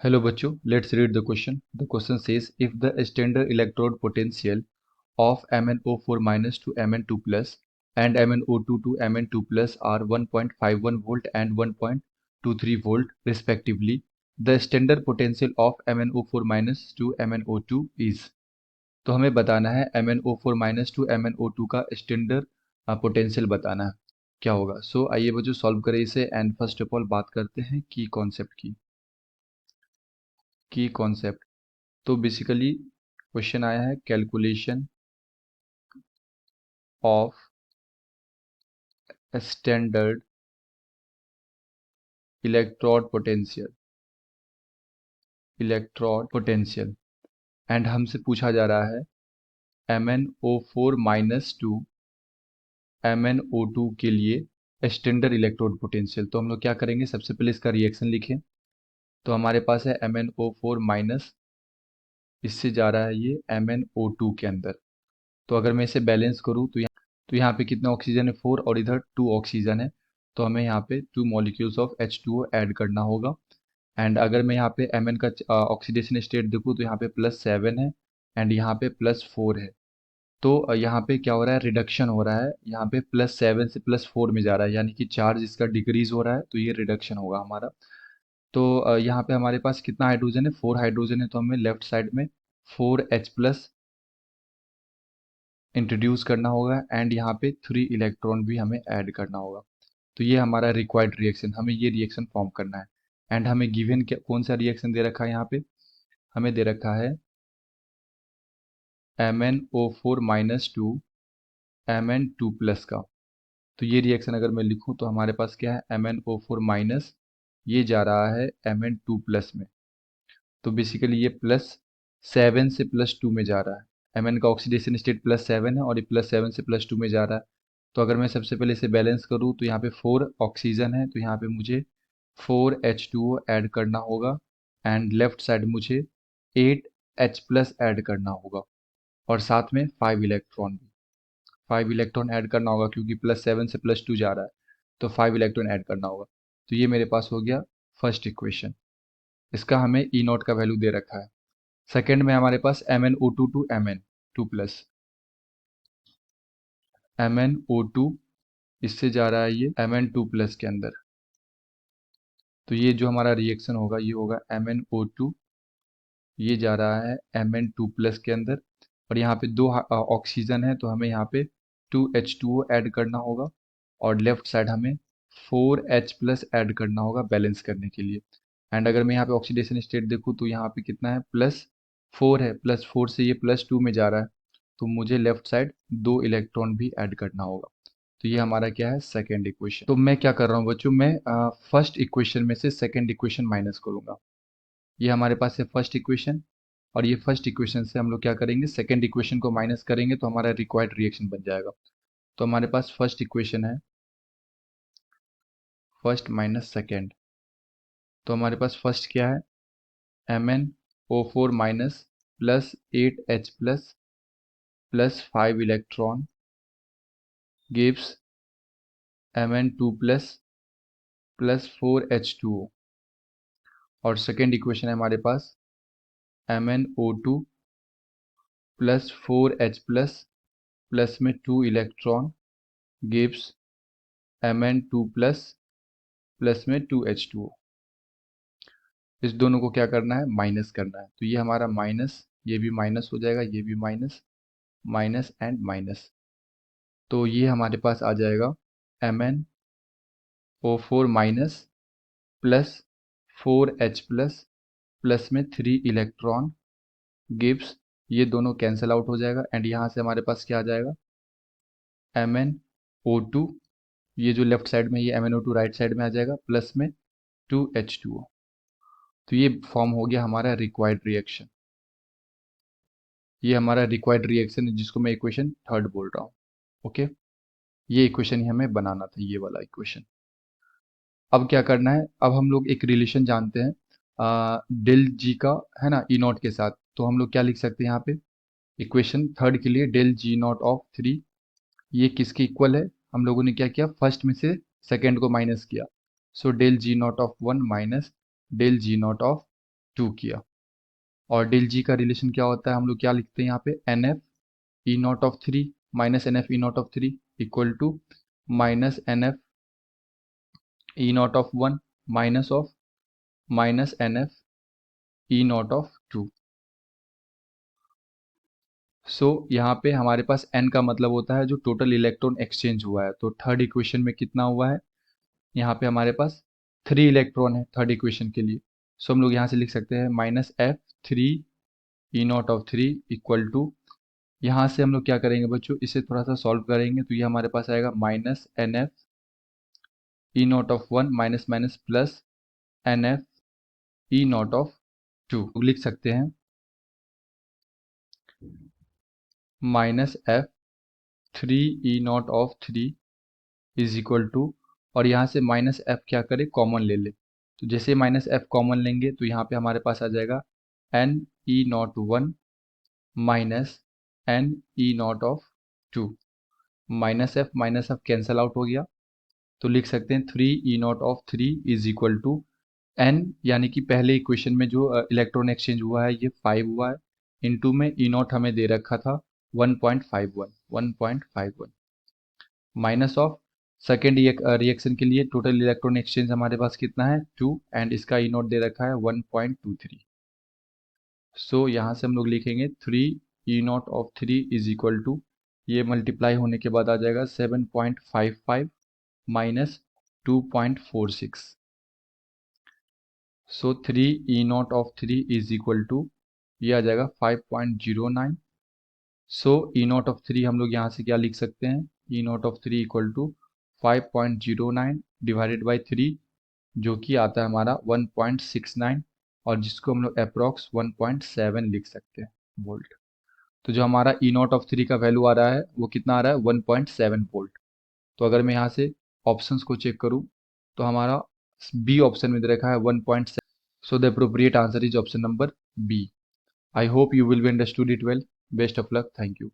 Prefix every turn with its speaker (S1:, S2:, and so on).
S1: Hello बच्चों, let's read the question. The question says if the standard electrode potential of MnO4 minus to Mn2 plus and MnO2 to Mn2 plus are 1.51 volt and 1.23 volt respectively, the standard potential of MnO4 minus to MnO2 is. तो हमें बताना है MnO4 minus to MnO2 का standard potential बताना है क्या होगा. सो आइए बच्चों सॉल्व करें इसे. एंड फर्स्ट ऑफ ऑल बात करते हैं की कॉन्सेप्ट. तो बेसिकली क्वेश्चन आया है calculation of standard electrode potential and हमसे पूछा जा रहा है MnO4 माइनस टू MnO2 के लिए स्टैंडर्ड इलेक्ट्रोड पोटेंशियल. तो हम लोग क्या करेंगे, सबसे पहले इसका रिएक्शन लिखें. तो हमारे पास है MnO4 माइनस, इससे जा रहा है ये MnO2 के अंदर. तो अगर मैं इसे बैलेंस करूँ तो यहाँ पे कितना ऑक्सीजन है, 4, और इधर 2 ऑक्सीजन है. तो हमें यहाँ पे 2 मॉलिक्यूल्स ऑफ H2O ऐड करना होगा. एंड अगर मैं यहाँ पे Mn का ऑक्सीडेशन स्टेट देखूँ तो यहाँ पे +7 है एंड यहाँ पे +4 है. तो यहाँ पे क्या हो रहा है, रिडक्शन हो रहा है. यहाँ पे +7 से +4 में जा रहा है, यानी कि चार्ज इसका डिक्रीज हो रहा है, तो ये रिडक्शन होगा हमारा. तो यहाँ पे हमारे पास कितना हाइड्रोजन है, 4 हाइड्रोजन है. तो हमें लेफ्ट साइड में 4H+ इंट्रोड्यूस करना होगा एंड यहाँ पे 3 इलेक्ट्रॉन भी हमें ऐड करना होगा. तो ये हमारा रिक्वायर्ड रिएक्शन, हमें ये रिएक्शन फॉर्म करना है. एंड हमें गिवन कौन सा रिएक्शन दे रखा है, यहाँ पे हमें दे रखा है MnO4 minus two Mn2 plus का. तो ये रिएक्शन अगर मैं लिखूँ तो हमारे पास क्या है, MnO4 माइनस, ये जा रहा है Mn2 प्लस में. तो बेसिकली ये +7 से +2 में जा रहा है. Mn का ऑक्सीडेशन स्टेट +7 है और ये +7 से +2 में जा रहा है. तो अगर मैं सबसे पहले इसे बैलेंस करूँ तो यहाँ पे 4 ऑक्सीजन है, तो यहाँ पे मुझे 4H2O ऐड करना होगा एंड लेफ्ट साइड मुझे 8H+ ऐड करना होगा और साथ में 5 इलेक्ट्रॉन ऐड करना होगा क्योंकि +7 से +2 जा रहा है, तो 5 इलेक्ट्रॉन ऐड करना होगा. तो ये मेरे पास हो गया फर्स्ट इक्वेशन. इसका हमें E0 का वैल्यू दे रखा है. सेकेंड में हमारे पास MnO2 to Mn2 plus, MnO2 इससे जा रहा है ये Mn2 प्लस के अंदर. तो ये जो हमारा रिएक्शन होगा ये होगा MnO2, ये जा रहा है Mn2 प्लस के अंदर. और यहाँ पे 2 ऑक्सीजन है, तो हमें यहाँ पे 2H2O ऐड करना होगा और लेफ्ट साइड हमें 4H+ ऐड करना होगा बैलेंस करने के लिए. एंड अगर मैं यहाँ पे ऑक्सीडेशन स्टेट देखूँ तो यहाँ पे कितना है, +4 है. +4 से ये +2 में जा रहा है, तो मुझे लेफ्ट साइड 2 इलेक्ट्रॉन भी ऐड करना होगा. तो ये हमारा क्या है, सेकेंड इक्वेशन. तो मैं क्या कर रहा हूँ बच्चों, मैं फर्स्ट इक्वेशन में से सेकेंड इक्वेशन माइनस करूंगा. ये हमारे पास है फर्स्ट इक्वेशन, और ये फर्स्ट इक्वेशन से हम लोग क्या करेंगे, सेकेंड इक्वेशन को माइनस करेंगे तो हमारा रिक्वायर्ड रिएक्शन बन जाएगा. तो हमारे पास फर्स्ट इक्वेशन है फर्स्ट माइनस सेकेंड. तो हमारे पास फर्स्ट क्या है, MnO4 minus +8H+ +5 electron gives Mn2 +4H2O. और सेकेंड इक्वेशन है हमारे पास MnO2 +4H+ प्लस में 2 इलेक्ट्रॉन गिव्स Mn2 प्लस में 2H2O. इस दोनों को क्या करना है, माइनस करना है. तो ये हमारा माइनस, ये भी माइनस हो जाएगा, ये भी माइनस, माइनस एंड माइनस. तो ये हमारे पास आ जाएगा MnO4 माइनस +4H+ प्लस में 3 इलेक्ट्रॉन गिव्स, ये दोनों कैंसिल आउट हो जाएगा. एंड यहाँ से हमारे पास क्या आ जाएगा, MnO2, ये जो लेफ्ट साइड में ये MnO2 राइट साइड में आ जाएगा, प्लस में 2H2O. तो ये फॉर्म हो गया हमारा रिक्वायर्ड रिएक्शन. ये हमारा रिक्वायर्ड रिएक्शन है जिसको मैं इक्वेशन थर्ड बोल रहा हूँ. ओके, ये इक्वेशन ही हमें बनाना था, ये वाला इक्वेशन. अब क्या करना है, अब हम लोग एक रिलेशन जानते हैं डेल जी का, है ना, E0 के साथ. तो हम लोग क्या लिख सकते हैं यहाँ पे, इक्वेशन थर्ड के लिए डेल G0 ऑफ 3 ये किसके इक्वल है. हम लोगों ने क्या किया, फर्स्ट में से सेकेंड को माइनस किया. So del G0 of 1 minus del G0 of 2 किया। और डेल जी का रिलेशन क्या होता है, हम लोग क्या लिखते हैं यहाँ पे, N F E naught of 3 minus N F E naught of 3 equal to minus N F E naught of 1 minus N F E naught of 2। So यहाँ पे हमारे पास n का मतलब होता है जो टोटल इलेक्ट्रॉन एक्सचेंज हुआ है। तो थर्ड इक्वेशन में कितना हुआ है, यहाँ पे हमारे पास 3 इलेक्ट्रॉन है थर्ड इक्वेशन के लिए। सो हम लोग यहाँ से लिख सकते हैं minus F 3 E naught of 3 equal to, यहाँ से हम लोग क्या करेंगे बच्चों, इसे थोड़ा सा सॉल्व करेंगे तो ये हमारे पास आएगा minus N F E naught of 1 minus minus plus N F E naught of 2। लिख सकते हैं minus F 3 E naught of 3 is equal to, और यहाँ से माइनस एफ क्या करें, कॉमन ले ले। तो जैसे माइनस एफ कॉमन लेंगे तो यहाँ पे हमारे पास आ जाएगा n E naught 1 minus n E naught of 2। Minus F cancel out हो गया, तो लिख सकते हैं 3 E naught of 3 is equal to n, यानी कि पहले इक्वेशन में जो इलेक्ट्रॉन एक्सचेंज हुआ है ये 5 हुआ है, इनटू में ई नॉट हमें दे रखा था 1.51 माइनस ऑफ सेकेंड रिएक्शन के लिए टोटल इलेक्ट्रॉन एक्सचेंज हमारे पास कितना है 2, एंड इसका ई नॉट दे रखा है 1.23। सो यहाँ से हम लोग लिखेंगे 3 E naught of 3 is equal to, ये मल्टीप्लाई होने के बाद आ जाएगा 7.55 minus 2.46। So 3 E naught of 3 is equal to, ये आ जाएगा 5.09। सो ई नॉट ऑफ 3 हम लोग यहाँ से क्या लिख सकते हैं, E naught of 3 equal to 5.09 divided by 3, जो कि आता है हमारा 1.69, और जिसको हम लोग अप्रॉक्स 1.7 लिख सकते हैं वोल्ट। तो जो हमारा ई नॉट ऑफ 3 का वैल्यू आ रहा है वो कितना आ रहा है 1.7 वोल्ट। तो अगर मैं यहाँ से ऑप्शंस को चेक करूँ तो हमारा बी ऑप्शन में दे रखा है 1.7। So the appropriate answer is option number B. I hope you will be understood it well. Best of luck. Thank you.